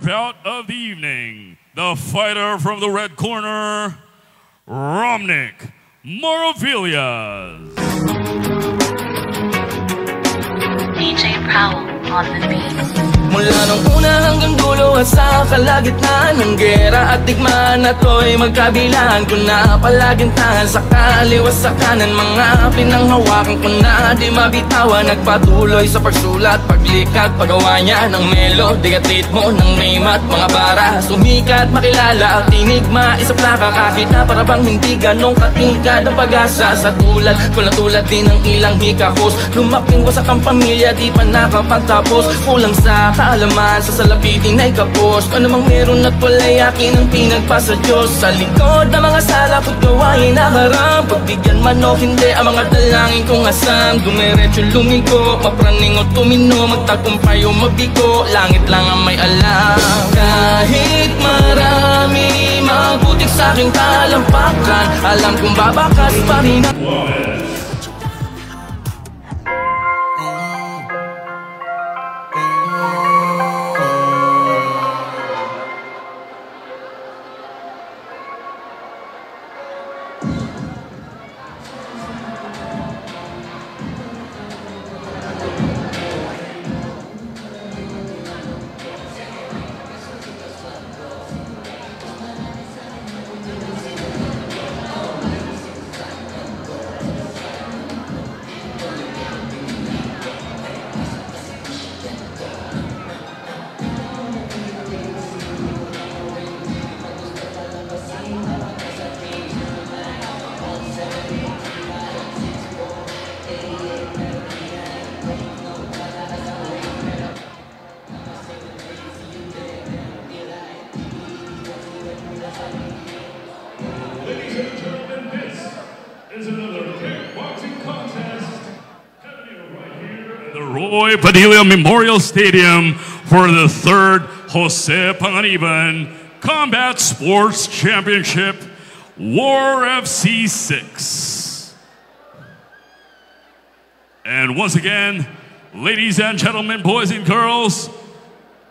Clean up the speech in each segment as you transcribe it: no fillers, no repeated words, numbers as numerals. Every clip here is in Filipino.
bout of the evening, the fighter from the red corner, Romnick Maravillas. DJ Prowl on the beat. Mula nung una hanggang dulo at sa kalagitnaan ng gera at digmaan na to'y magkabilaan ko na palagintahan sa kaliwa sa kanan. Mga pinanghawakan ko na di mabitawan. Nagpatuloy sa pagsulat, paglikat, paggawa niya ng melody at ritmo ng rima at mga bara. Sumikat, makilala at enigma, isa plaka kahit na para bang hindi ganong katingkad ang pag-asa. Sa tulad ko na tulad din ng ilang hikahos, lumaking wasak ang pamilya, di pa nakapagtapos. Kulang sa kaalaman, sa salapitin ay kapos. Ano mang meron at wala'y akin ang pinagpasa Diyos. Sa likod ng mga sala ko't gawain nakarang, pagbigyan man o hindi ang mga dalangin kong asam. Dumiretso lumigo, mapraning o tumino, magtagumpay o mabigo, langit lang ang may alam. Kahit marami mabutik sa aking talampakan, alam kong babakas pa rin. Roy Padilla Memorial Stadium for the third Jose Panganiban Combat Sports Championship, War FC 6. And once again, ladies and gentlemen, boys and girls,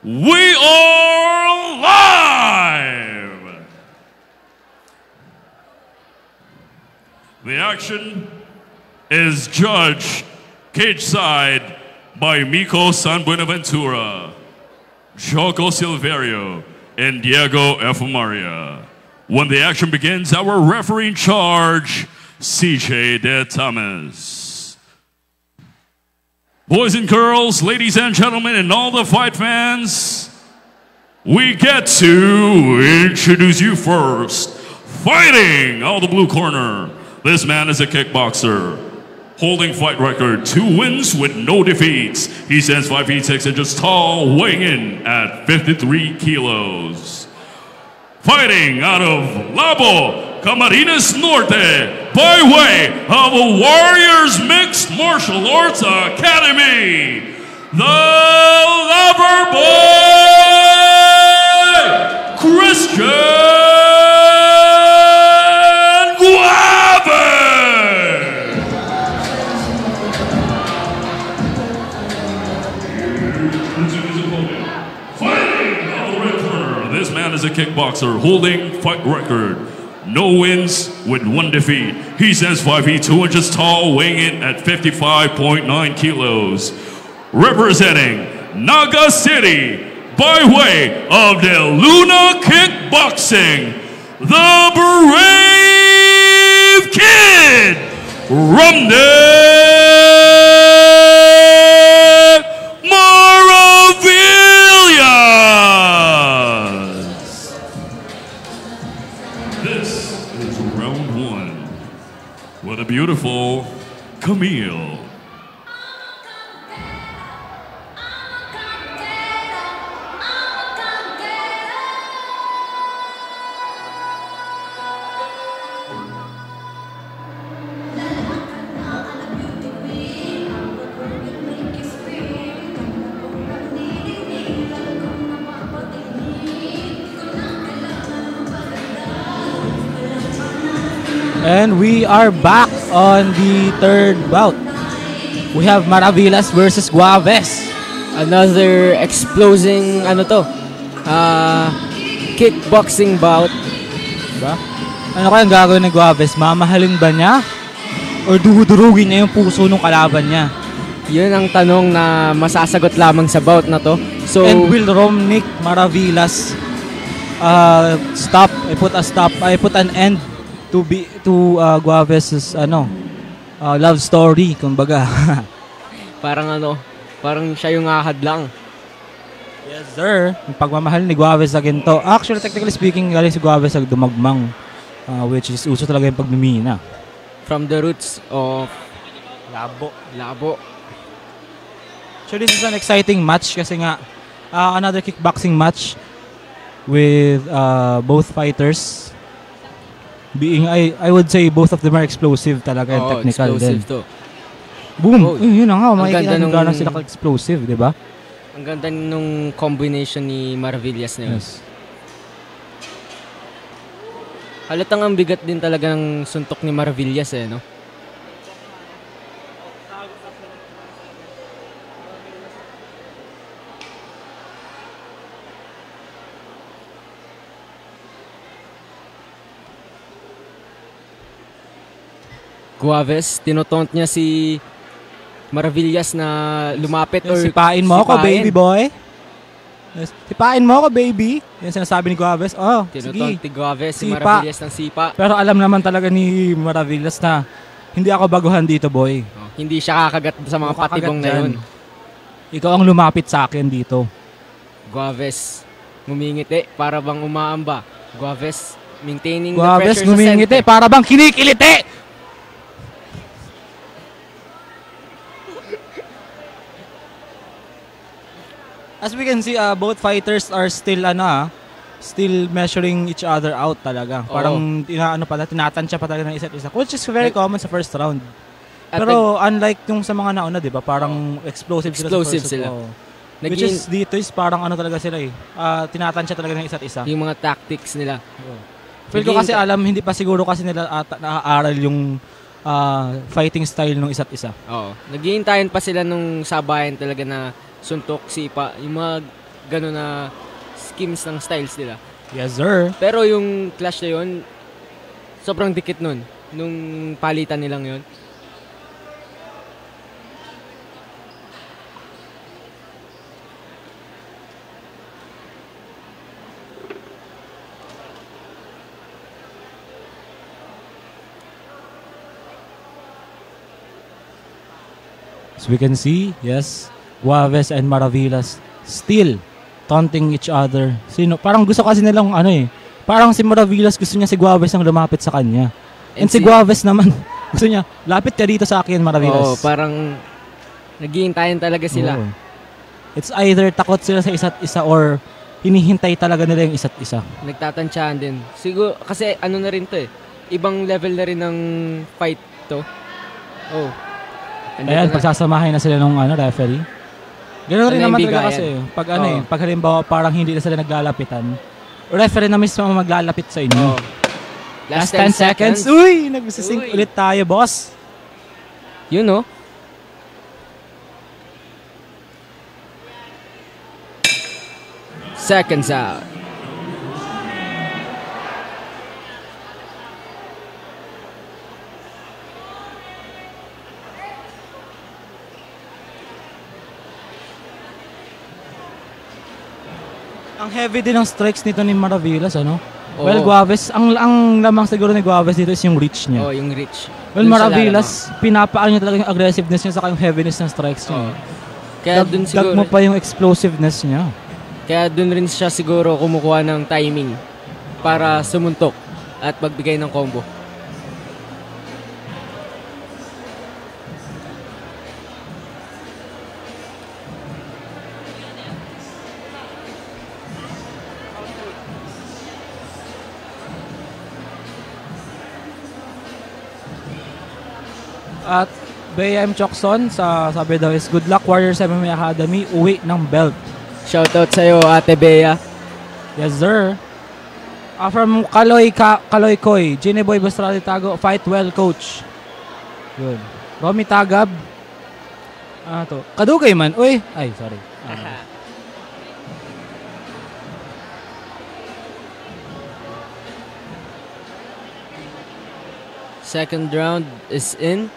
we are live! The action is judged cage side by Miko San Buenaventura, Joko Silverio, and Diego Efumaria. When the action begins, our referee in charge, CJ De Thomas. Boys and girls, ladies and gentlemen, and all the fight fans, we get to introduce you first. Fighting out of the blue corner, this man is a kickboxer, holding fight record, 2 wins with no defeats. He stands 5 feet 6 inches tall, weighing in at 53 kilos. Fighting out of Labo, Camarines Norte, by way of a Warriors Mixed Martial Arts Academy, the Lover Boy, Christian is a kickboxer holding fight record, no wins with 1 defeat. He stands 5 feet 2 inches tall, weighing in at 55.9 kilos. Representing Naga City, by way of the Luna Kickboxing, the Brave Kid, Romnick Maravillas. What a beautiful Camille. And we are back on the third bout. We have Maravillas versus Guaves. Another exploding Kickboxing bout. Diba? Ano kayang gagawin ni Guaves? Mamahalin ba niya? Or duhudurugin niya yung puso ng kalaban niya? Yun ang tanong na masasagot lamang sa bout na to. So, And will Romnick Maravillas I put an end to Guaves' love story, kumbaga. parang siya yung ahadlang. Yes, sir. Yung pagmamahal ni Guaves sa ginto. Actually, technically speaking, galing si Guaves sa dumagmang, which is uso talaga yung pagmimina. From the roots of Labo. So this is an exciting match kasi nga another kickboxing match with both fighters being, I would say both of them are explosive talaga and technical explosive din. to. Boom! Oh, Yun na nga, ang makikita ganda nung nung- gano'n sila ka-explosive, di ba? Ang ganda nung combination ni Maravillas na yun. Yes. Halatang ang bigat din talaga ng suntok ni Maravillas no? Guaves, tinotaunt niya si Maravillas na lumapit or Sipain mo ako, sipain. baby boy. Yes. Sipain mo ako, baby. Yan sinasabi ni Guaves. Oh, Tinotaunt sige. ni Guaves si Sipa. Maravillas ng sipa. Pero alam naman talaga ni Maravillas na hindi ako baguhan dito, boy. Hindi siya kakagat sa mga Kakagat patibong na dyan. yun. Ikaw ang lumapit sa akin dito. Guaves, ngumingiti para bang umaamba. Guaves, maintaining the Guaves, pressure sa ngumingiti center. para bang kinikiliti! As we can see, both fighters are still still measuring each other out talaga. Oo. Parang tinatansya pa talaga ng isa't isa. Which is very common sa first round. At Pero unlike yung sa mga nauna, 'di ba? Parang explosive sila Explosive sa first. sila. Oo. Which is dito is parang talaga sila eh. Tinatansya talaga ng isa't isa. yung mga tactics nila. Feel ko kasi hindi pa siguro kasi nila naaaral yung fighting style ng isa't isa. Oo. Naghihintayin pa sila nung sabayan talaga na suntok, sipa, yung mga gano'n na schemes ng styles nila. Yes, sir. Pero yung clash na yun, sobrang dikit nun. Nung palitan nilang yun. As we can see, yes, Guaves and Maravillas still taunting each other. Parang gusto kasi nilang parang si Maravillas gusto niya si Guaves ang lumapit sa kanya. And si Guaves naman, gusto niya, lapit ka dito sa akin, Maravillas. Oo, parang naghihintayin talaga sila. Oo. It's either takot sila sa isa't isa or hinihintay talaga nila yung isa't isa. Nagtatansyahan din. Siguro, kasi na rin to ibang level na rin ng fight to. Oh. Ayan, pagsasamahin na sila ng referee. Ganoon rin naman talaga kasi. Pag pag halimbawa parang hindi na sila naglalapitan, referee na mismo maglalapit sa inyo. Oh. Last 10 seconds. Uy! Nagsisync ulit tayo, boss. You know? Seconds out. Ang heavy din ng strikes nito ni Maravillas, ano? Oo. Well, Guaves, ang lamang siguro ni Guaves dito is yung reach niya. Oh, yung reach. Well, Dun sa Maravillas, pinapaan niya talaga yung aggressiveness niya saka yung heaviness ng strikes niya. Oo. Kaya dun siguro, Dag mo pa yung explosiveness niya. kaya dun rin siya siguro kumukuha ng timing para sumuntok at magbigay ng combo. At BM Chokson sabi daw is good luck Warriors MMA Academy, uwi ng belt. Shoutout sa'yo, Ate Bea. Yes, sir. From Kaloy Koy, Gineboy Bastrali Tago, fight well, coach. Good. Romy Tagab. To. Kadugay man. Uy. Ay, sorry. Second round is in.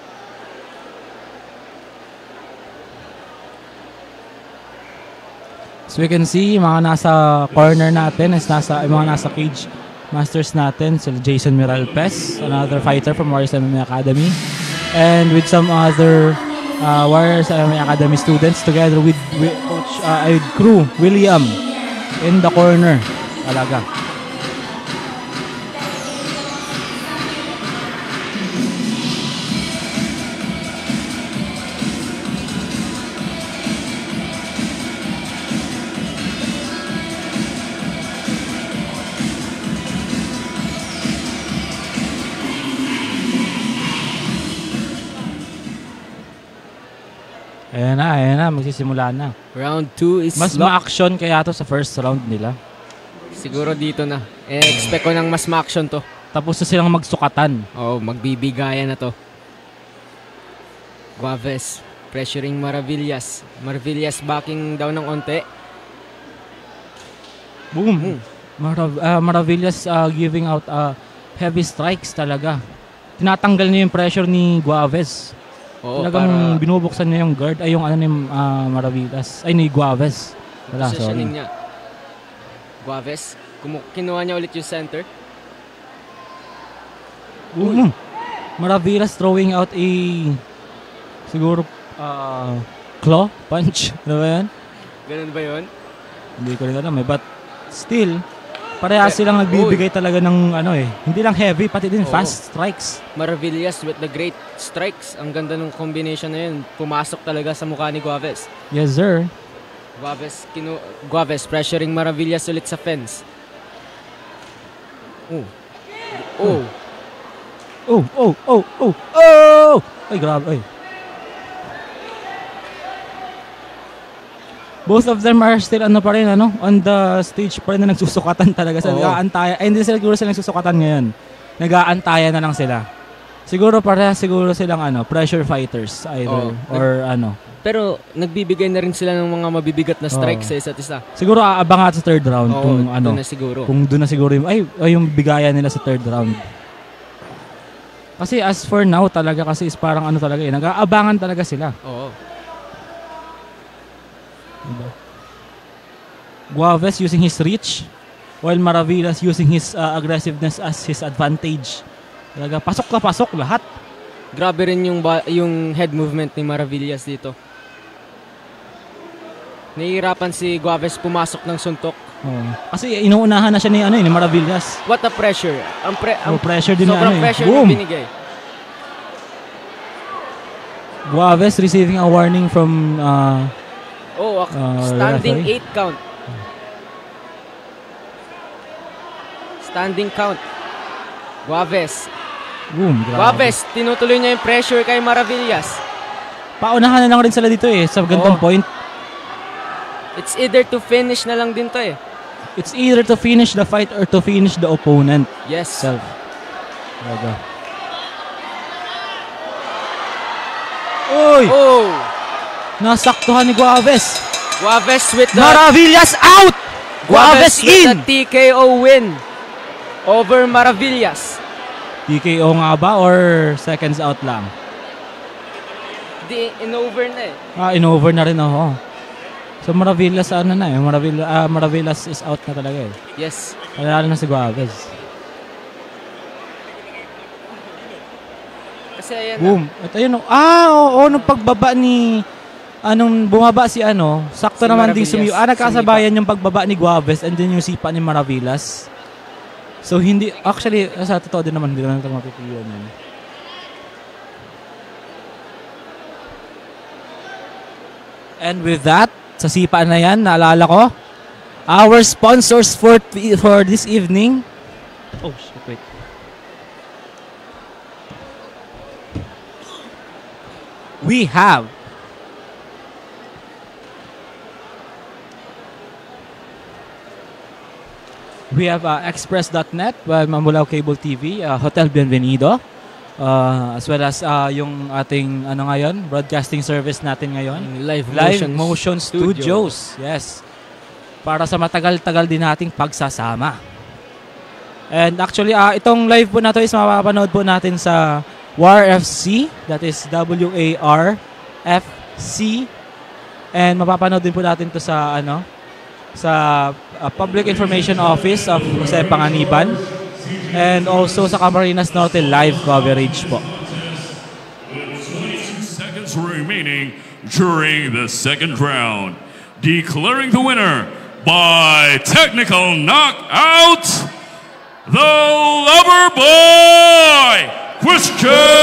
So we can see, mga nasa corner natin is mga nasa cage masters natin, sila Jason Miralpes, another fighter from Warriors MMA Academy, and with some other Warriors MMA Academy students together with Coach Crew William in the corner. Talaga. Ayan na, magsisimula na. Round 2 is Mas ma-action kaya to sa first round nila. Siguro dito na. Expect ko ng mas ma-action to. Tapos na silang magsukatan. Magbibigayan na to. Guaves pressuring Maravillas. Maravillas backing down ng onte. Boom! Maravillas giving out heavy strikes talaga. Tinatanggal niya yung pressure ni Guaves. Talagang binubuksan niya yung guard ay yung ni Maravillas. Ay, ni Guaves. Wala, sorry. Niya. Guaves, kinuha niya ulit yung center. Maravillas throwing out a siguro claw punch. Ano ba yan? Ganun ba yun? Hindi ko rin alam but still parehas silang nagbibigay talaga ng hindi lang heavy, pati din fast strikes. Maravillas with the great strikes. Ang ganda ng combination na yun. Pumasok talaga sa mukha ni Guaves. Yes, sir. Guaves pressuring Maravillas ulit sa fence. Ay, grabe. Ay. Both of them are still pa rin, on the stage pa rin na nagsusukatan talaga. Nag-aantayan. Ay, hindi siguro sila nagsusukatan ngayon. Nag-aantayan na lang sila. Siguro silang pressure fighters either or Pero nagbibigay na rin sila ng mga mabibigat na strikes sa isa't isa. Siguro aabangan sa third round kung doon na siguro yung bigayan nila sa third round. Kasi as for now talaga kasi is parang talaga nag-aabangan talaga sila. Oo. Guaves using his reach while Maravillas using his aggressiveness as his advantage. Talaga pasok lahat. Grabe rin yung head movement ni Maravillas dito. Nahihirapan si Guaves pumasok ng suntok. Kasi inuunahan na siya ni Maravillas. What a pressure. Ang pressure din sobrang pressure na binigay. Guaves receiving a warning from standing referee. 8 count. Standing count. Guaves. Boom, grabe. Guaves, tinutuloy niya yung pressure kay Maravillas. Paunahan na lang rin sila dito sa gandang point. It's either to finish na lang din to It's either to finish the fight or to finish the opponent. Yes. Self. Talaga. Oy! Nasaktuhan ni Guaves. Guaves with the Maravillas out! Guaves in! With the TKO win over Maravillas. TKO nga ba or seconds out lang? In-over na in-over na rin So Maravillas Maravillas is out na talaga Yes. Lalo na si Guaves. Kasi ayan boom. At ayun nung pagbaba ni bumaba si sakto Si naman din nagkasabayan yung pagbaba ni Guaves and then yung sipa ni Maravillas. So hindi actually sa totoo din naman hindi naman ito mapipigilan yun. And with that, sa sipa na yan, naalala ko, our sponsors for this evening. Oh, shit, wait. We have Express.net, Mamulao Cable TV, Hotel Bienvenido, as well as yung ating ngayon, broadcasting service natin ngayon, Live Motion Studios. Yes. Para sa matagal-tagal din nating pagsasama. And actually, itong live po na to is mapapanood po natin sa WARFC. That is WARFC. And mapapanood din po natin to sa Public Information Office of Jose Panganiban. And also sa Camarines Norte live coverage po. 22 seconds remaining during the second round. Declaring the winner by technical knockout, the Lover Boy, Christian